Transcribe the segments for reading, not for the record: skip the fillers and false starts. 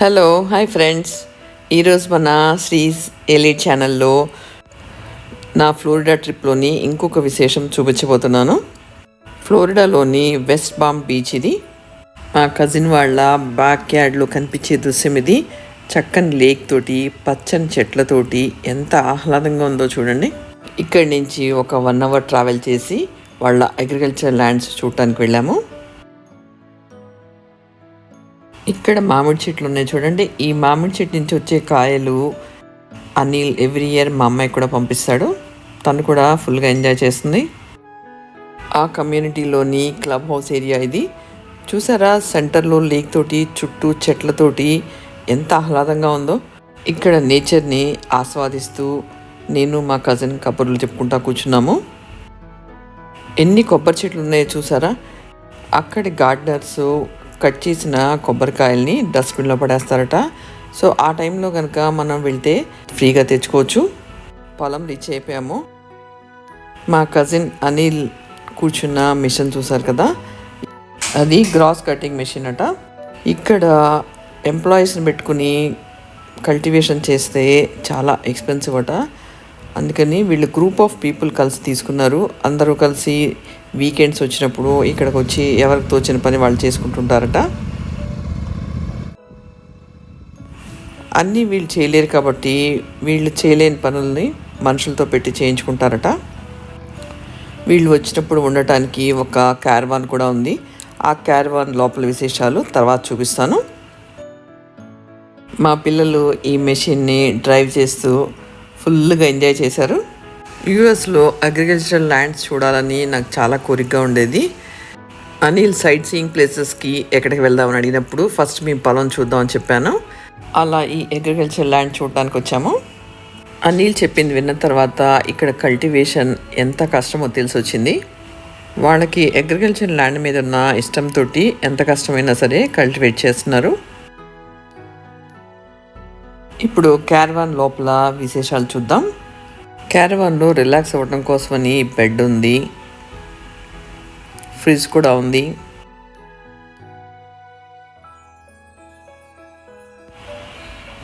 Hello hi friends. ఈరోజు మన శ్రీస్ elite ఛానల్లో నా ఫ్లోరిడా ట్రిప్లోని ఇంకొక విశేషం చూపించబోతున్నాను. ఫ్లోరిడాలోని వెస్ట్ బామ్ బీచ్ ఇది. మా కజిన్ వాళ్ళ బ్యాక్ యార్డ్లో కనిపించే దృశ్యం ఇది. చక్కని లేక్ తోటి పచ్చని చెట్లతోటి ఎంత ఆహ్లాదంగా ఉందో చూడండి. ఇక్కడి నుంచి ఒక 1 అవర్ ట్రావెల్ చేసి వాళ్ళ అగ్రికల్చర్ ల్యాండ్స్ చూడటానికి వెళ్ళాము. ఇక్కడ మామిడి చెట్లు ఉన్నాయి చూడండి. ఈ మామిడి చెట్టు నుంచి వచ్చే కాయలు అనిల్ ఎవ్రీ ఇయర్ మా అమ్మాయి కూడా పంపిస్తాడు. తను కూడా ఫుల్గా ఎంజాయ్ చేస్తుంది. ఆ కమ్యూనిటీలోని క్లబ్ హౌస్ ఏరియా ఇది. చూసారా, సెంటర్లో లేక్ తోటి చుట్టూ చెట్లతోటి ఎంత ఆహ్లాదంగా ఉందో. ఇక్కడ నేచర్ని ఆస్వాదిస్తూ నేను మా కజిన్ కబుర్లు చెప్పుకుంటా కూర్చున్నాము. ఎన్ని కొబ్బరి చెట్లు ఉన్నాయో చూసారా. అక్కడి గార్డెనర్స్ కట్ చేసిన కొబ్బరికాయల్ని డస్ట్బిన్లో పడేస్తారట. సో ఆ టైంలో కనుక మనం వెళ్తే ఫ్రీగా తెచ్చుకోవచ్చు. పొలం రీచ్ అయిపోయాము. మా కజిన్ అనిల్ కూర్చున్న మిషన్ చూసారు కదా, అది గ్రాస్ కటింగ్ మిషన్ అట. ఇక్కడ ఎంప్లాయీస్ని పెట్టుకుని కల్టివేషన్ చేస్తే చాలా ఎక్స్పెన్సివ్ అట. అందుకని వీళ్ళు గ్రూప్ ఆఫ్ పీపుల్ కలిసి తీసుకున్నారు. అందరూ కలిసి వీకెండ్స్ వచ్చినప్పుడు ఇక్కడికి వచ్చి ఎవరికి తోచిన పని వాళ్ళు చేసుకుంటుంటారట. అన్నీ వీళ్ళు చేయలేరు కాబట్టి వీళ్ళు చేయలేని పనుల్ని మనుషులతో పెట్టి చేయించుకుంటారట. వీళ్ళు వచ్చినప్పుడు ఉండటానికి ఒక క్యారవాన్ కూడా ఉంది. ఆ క్యారవాన్ లోపల విశేషాలు తర్వాత చూపిస్తాను. మా పిల్లలు ఈ మెషిన్ని డ్రైవ్ చేస్తూ ఫుల్గా ఎంజాయ్ చేశారు. యూఎస్లో అగ్రికల్చరల్ ల్యాండ్స్ చూడాలని నాకు చాలా కోరికగా ఉండేది. అనిల్ సైట్ సీయింగ్ ప్లేసెస్కి ఎక్కడికి వెళ్దామని అడిగినప్పుడు ఫస్ట్ మేము పొలం చూద్దామని చెప్పాను. అలా ఈ అగ్రికల్చర్ ల్యాండ్ చూడడానికి వచ్చాము. అనిల్ చెప్పింది విన్న తర్వాత ఇక్కడ కల్టివేషన్ ఎంత కష్టమో తెలిసి వచ్చింది. వాళ్ళకి అగ్రికల్చర్ ల్యాండ్ మీద ఉన్న ఇష్టంతో ఎంత కష్టమైనా సరే కల్టివేట్ చేస్తున్నారు. ఇప్పుడు క్యారవాన్ లోపల విశేషాలు చూద్దాం. క్యారవాన్లో రిలాక్స్ అవ్వడం కోసమని బెడ్ ఉంది, ఫ్రిడ్జ్ కూడా ఉంది.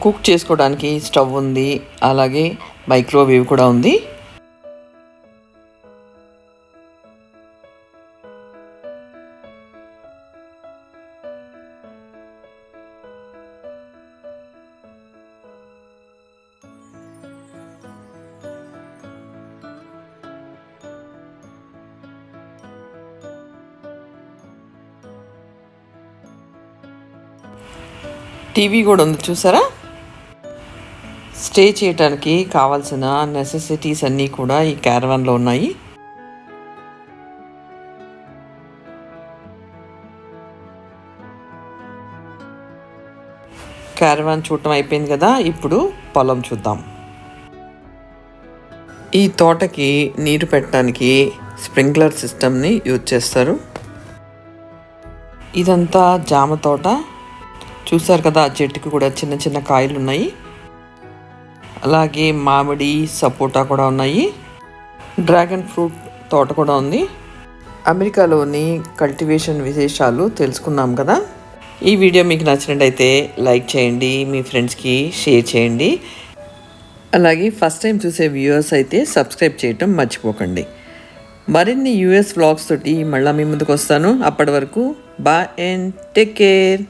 కుక్ చేసుకోవడానికి స్టవ్ ఉంది, అలాగే మైక్రోవేవ్ కూడా ఉంది. టీవీ కూడా ఉంది చూసారా. స్టే చేయడానికి కావాల్సిన నెసెసిటీస్ అన్నీ కూడా ఈ క్యారవాన్లో ఉన్నాయి. క్యారవాన్ చూడటం అయిపోయింది కదా, ఇప్పుడు పొలం చూద్దాం. ఈ తోటకి నీరు పెట్టడానికి స్ప్రింక్లర్ సిస్టమ్ని యూజ్ చేస్తారు. ఇదంతా జామ తోట చూసారు కదా. ఆ చెట్టుకి కూడా చిన్న చిన్న కాయలు ఉన్నాయి. అలాగే మామిడి, సపోటా కూడా ఉన్నాయి. డ్రాగన్ ఫ్రూట్ తోట కూడా ఉంది. అమెరికాలోని కల్టివేషన్ విశేషాలు తెలుసుకున్నాం కదా. ఈ వీడియో మీకు నచ్చినట్టయితే లైక్ చేయండి, మీ ఫ్రెండ్స్కి షేర్ చేయండి. అలాగే ఫస్ట్ టైం చూసే వ్యూవర్స్ అయితే సబ్స్క్రైబ్ చేయటం మర్చిపోకండి. మరిన్ని యూఎస్ వ్లాగ్స్ తోటి మళ్ళీ మీ ముందుకు వస్తాను. అప్పటి వరకు బాయ్ అండ్ టేక్ కేర్.